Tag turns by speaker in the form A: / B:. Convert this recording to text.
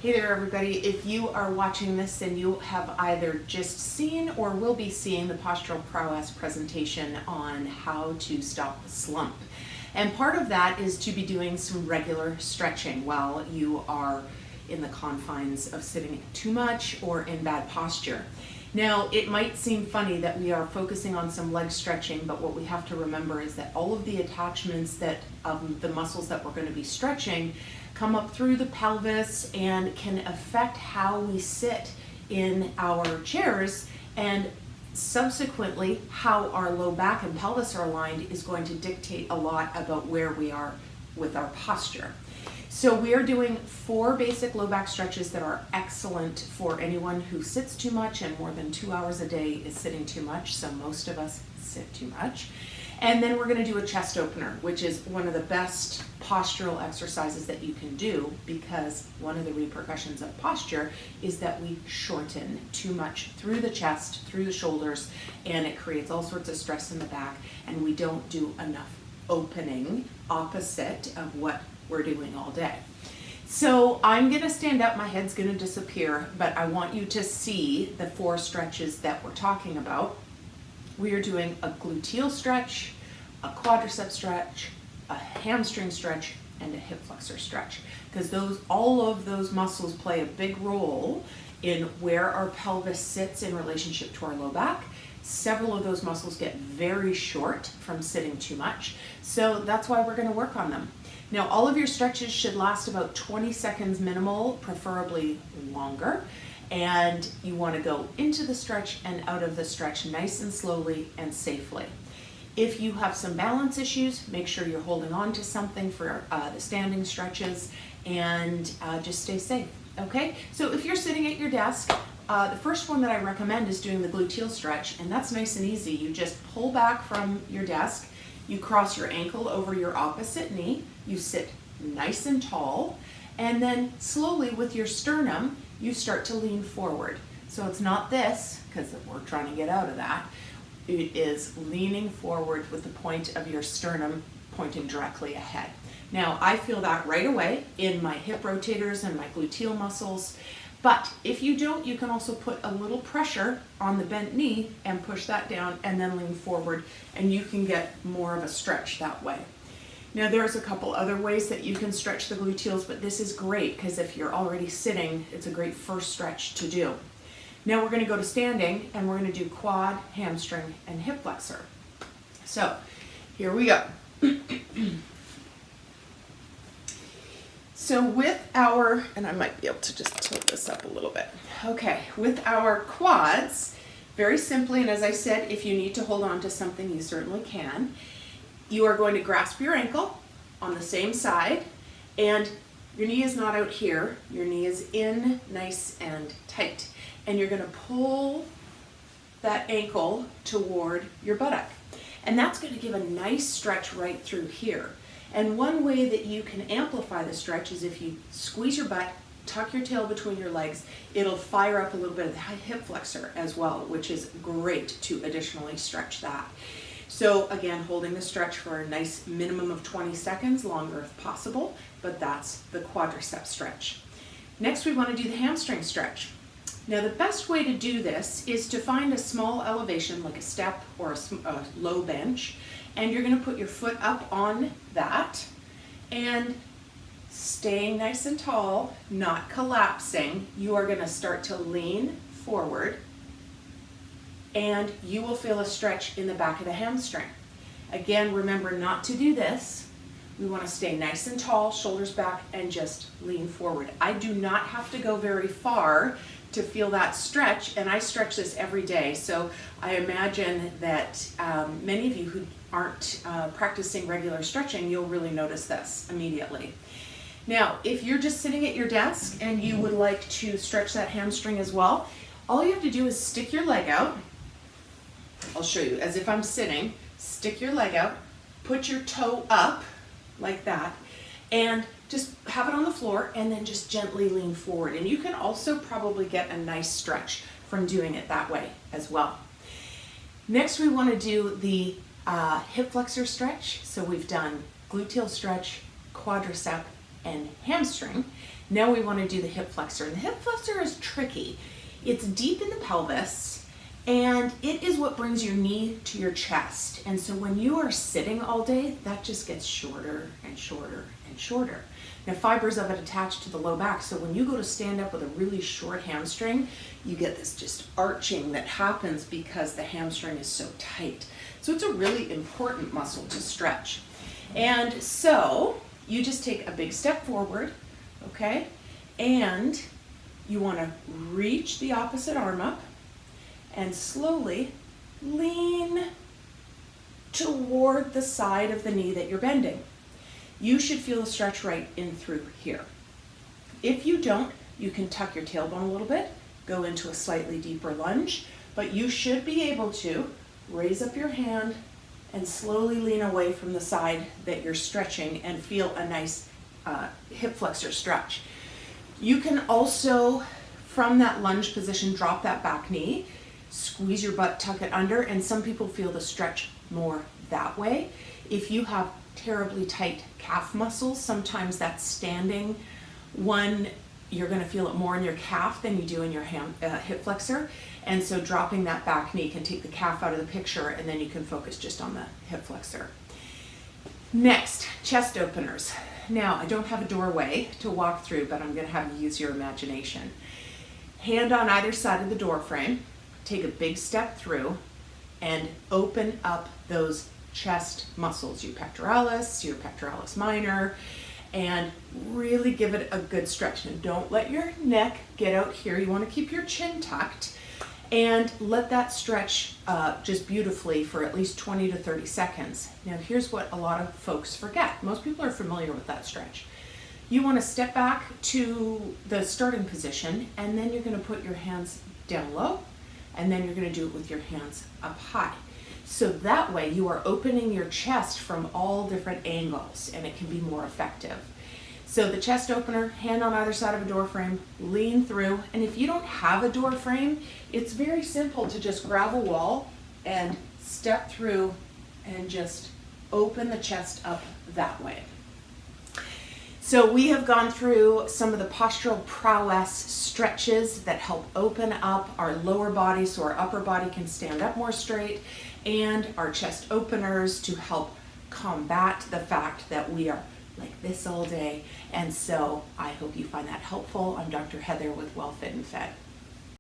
A: Hey there everybody, if you are watching this then you have either just seen or will be seeing the Postural Prowess presentation on how to stop the slump. And part of that is to be doing some regular stretching while you are in the confines of sitting too much or in bad posture. Now, it might seem funny that we are focusing on some leg stretching, but what we have to remember is that all of the attachments that the muscles that we're going to be stretching come up through the pelvis and can affect how we sit in our chairs, and subsequently how our low back and pelvis are aligned is going to dictate a lot about where we are with our posture. So we are doing 4 basic low back stretches that are excellent for anyone who sits too much, and more than 2 hours a day is sitting too much, so most of us sit too much. And then we're going to do a chest opener, which is one of the best postural exercises that you can do, because one of the repercussions of posture is that we shorten too much through the chest, through the shoulders, and it creates all sorts of stress in the back, and we don't do enough opening opposite of what we're doing all day. So I'm going to stand up, my head's going to disappear, but I want you to see the 4 stretches that we're talking about. We are doing a gluteal stretch, a quadricep stretch, a hamstring stretch, and a hip flexor stretch, because all of those muscles play a big role in where our pelvis sits in relationship to our low back. Several of those muscles get very short from sitting too much, so that's why we're going to work on them. Now, all of your stretches should last about 20 seconds minimal, preferably longer. And you want to go into the stretch and out of the stretch nice and slowly and safely. If you have some balance issues, make sure you're holding on to something for the standing stretches, and just stay safe, okay? So if you're sitting at your desk, the first one that I recommend is doing the gluteal stretch, and that's nice and easy. You just pull back from your desk, you cross your ankle over your opposite knee, you sit nice and tall, and then slowly with your sternum, you start to lean forward. So it's not this, because we're trying to get out of that. It is leaning forward with the point of your sternum pointing directly ahead. Now, I feel that right away in my hip rotators and my gluteal muscles, but if you don't, you can also put a little pressure on the bent knee and push that down and then lean forward, and you can get more of a stretch that way. Now, there's a couple other ways that you can stretch the gluteals, but this is great because if you're already sitting, it's a great first stretch to do. Now we're going to go to standing, and we're going to do quad, hamstring, and hip flexor. So here we go. So with our, and I might be able to just tilt this up a little bit. Okay, with our quads, very simply, and as I said, if you need to hold on to something, you certainly can. You are going to grasp your ankle on the same side, and your knee is not out here. Your knee is in nice and tight. And you're going to pull that ankle toward your buttock. And that's going to give a nice stretch right through here. And one way that you can amplify the stretch is if you squeeze your butt, tuck your tail between your legs, it'll fire up a little bit of the hip flexor as well, which is great to additionally stretch that. So again, holding the stretch for a nice minimum of 20 seconds, longer if possible, but that's the quadricep stretch. Next, we want to do the hamstring stretch. Now, the best way to do this is to find a small elevation, like a step or a low bench, and you're going to put your foot up on that, and staying nice and tall, not collapsing, you are going to start to lean forward, and you will feel a stretch in the back of the hamstring. Again, remember not to do this. We want to stay nice and tall, shoulders back, and just lean forward. I do not have to go very far to feel that stretch, and I stretch this every day, so I imagine that many of you who aren't practicing regular stretching, you'll really notice this immediately. Now, if you're just sitting at your desk and you would like to stretch that hamstring as well, all you have to do is stick your leg out. I'll show you, as if I'm sitting, stick your leg out, put your toe up like that, and just have it on the floor, and then just gently lean forward. And you can also probably get a nice stretch from doing it that way as well. Next, we want to do the hip flexor stretch. So we've done gluteal stretch, quadricep, and hamstring. Now we want to do the hip flexor. And the hip flexor is tricky. It's deep in the pelvis, and it is what brings your knee to your chest. And so when you are sitting all day, that just gets shorter and shorter and shorter. Now, fibers of it attached to the low back, so when you go to stand up with a really short hamstring, you get this just arching that happens because the hamstring is so tight. So it's a really important muscle to stretch. And so you just take a big step forward, okay? And you want to reach the opposite arm up and slowly lean toward the side of the knee that you're bending. You should feel the stretch right in through here. If you don't, you can tuck your tailbone a little bit, go into a slightly deeper lunge, but you should be able to raise up your hand and slowly lean away from the side that you're stretching and feel a nice hip flexor stretch. You can also, from that lunge position, drop that back knee, squeeze your butt, tuck it under, and some people feel the stretch more that way. If you have terribly tight calf muscles, sometimes that standing one, you're going to feel it more in your calf than you do in your hip flexor, and so dropping that back knee can take the calf out of the picture, and then you can focus just on the hip flexor. Next, chest openers. Now, I don't have a doorway to walk through, but I'm going to have you use your imagination. Hand on either side of the door frame, take a big step through, and open up those chest muscles, your pectoralis minor, and really give it a good stretch. And don't let your neck get out here. You want to keep your chin tucked and let that stretch just beautifully for at least 20 to 30 seconds. Now, here's what a lot of folks forget. Most people are familiar with that stretch. You want to step back to the starting position, and then you're going to put your hands down low, and then you're going to do it with your hands up high. So that way you are opening your chest from all different angles, and it can be more effective. So the chest opener, hand on either side of a door frame, lean through, and if you don't have a door frame, it's very simple to just grab a wall and step through and just open the chest up that way. So we have gone through some of the postural prowess stretches that help open up our lower body so our upper body can stand up more straight, and our chest openers to help combat the fact that we are like this all day. And so I hope you find that helpful. I'm Dr. Heather with Well Fit and Fed.